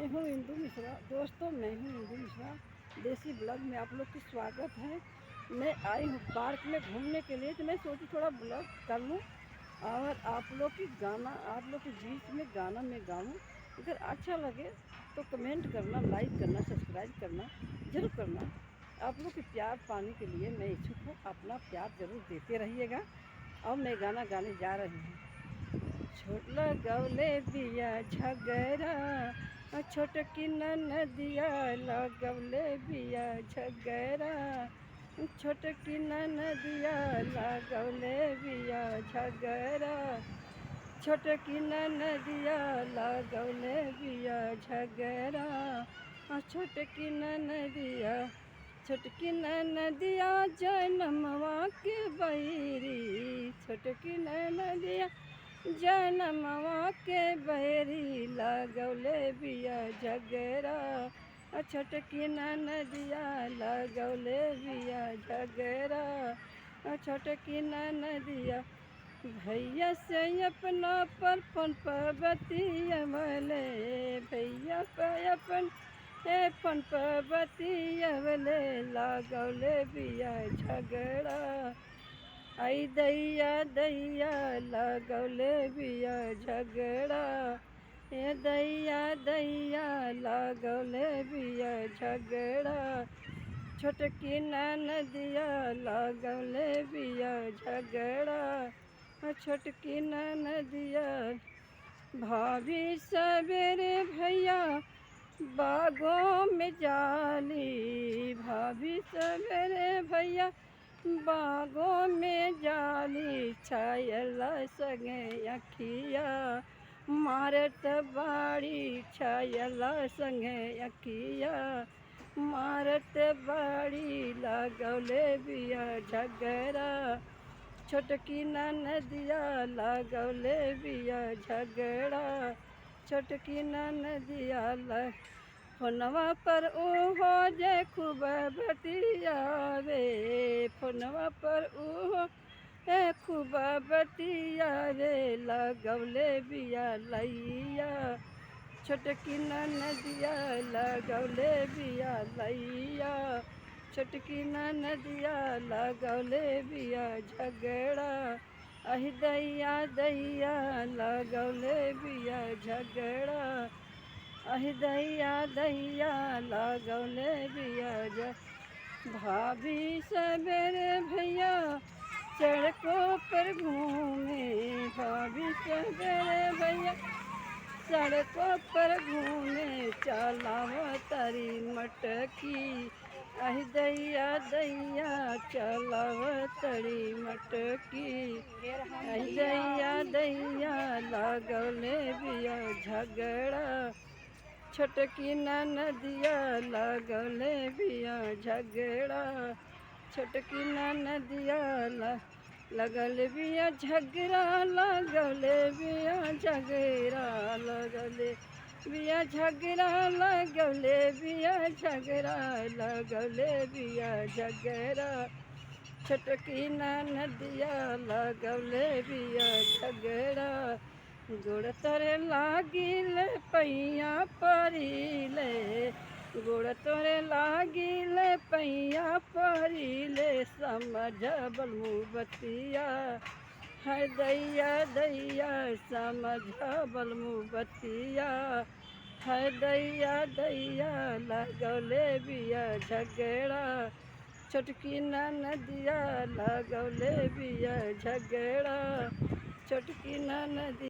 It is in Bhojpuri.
मैं हूँ इंदु मिश्रा। दोस्तों, मैं हूँ इंदु मिश्रा। देसी ब्लॉग में आप लोग की स्वागत है। मैं आई हूँ पार्क में घूमने के लिए, तो मैं सोची थोड़ा ब्लॉग कर लूँ और आप लोग के बीच में गाना मैं गाऊँ। अगर अच्छा लगे तो कमेंट करना, लाइक करना, सब्सक्राइब करना ज़रूर करना। आप लोग के प्यार पाने के लिए मैं इच्छुक हूँ। अपना प्यार ज़रूर देते रहिएगा। और मैं गाना गाने जा रही हूँ। छोट लगवले बिया झगरा, छोटकी नदिया लगवले बिया झगरा, छोटकी नदिया लगवले बिया झगरा, छोटकी नदिया लगवले बिया झगरा, छोटकी नदिया, छोटकी नदिया जनमवा के बैरी, छोटकी नदिया जनमवा के बैरी लगवले बिया झगरा, छोटकी नदिया लगवले बिया झगरा, छोटकी नदिया। भैया से अपना पर फोन पर बतियवले, भैया पे अपन फोन पर बतियवले लगवले बिया झगड़ा। आई दैया दैया लगवले बिया झगड़ा, ए दैया दैया लगवले बिया झगड़ा, छोटकी नदिया लगवले बिया झगड़ा, छोटकी नदिया। भाभी सवेरे भैया बागों में जाली, भाभी सवेरे भैया बागों में जाली, छायला संगे अखिया मारत बाड़ी, छायला संगे अखिया मारत बाड़ी लगवले बिया झगरा, छोटकी नदिया लगवले बिया झगड़ा, छोटकी नदिया। फोनवा पर ओहो जे खूब बतियावे, फोनवा पर ओहो खूब बतियावे लगवले बिया लैया, छोटकी नदिया लगवले बिया लैया, छोटकी नदिया लगवले बिया झगड़ा। अहि दैया दैया लगवले बिया झगड़ा, अहि दैया दैया लगवले बिया झगड़ा। भाभी सवेरे भैया सड़कों पर घूमे, भाभी सवेरे भैया सड़कों पर घूमे चलावा तारी मटकी, अहि दैया दैया चलावा तारी मटकी, अहि दैया दैया लगवले बिया झगड़ा, छोटकी नदिया लगवले बिया झगड़ा, छोटकी नदिया लगल बिया झगड़ा, लगवले बिया झगड़ा, लगले बिया झगड़ा, लगवले बिया झगड़ा, लगवले बिया झगड़ा, छोटकी नदिया लगवले बिया झगड़ा। गोड़ तोरे लागिल पैया परिले, गोड़ तोरे लागिल पैया परिले, समझ बलमु बतिया, है दैया दैया समझ बलमु बतिया, है दैया दैया लगवले बिया झगड़ा, छोटकी नदिया लगवले बिया झगड़ा, छोटकी नदिया।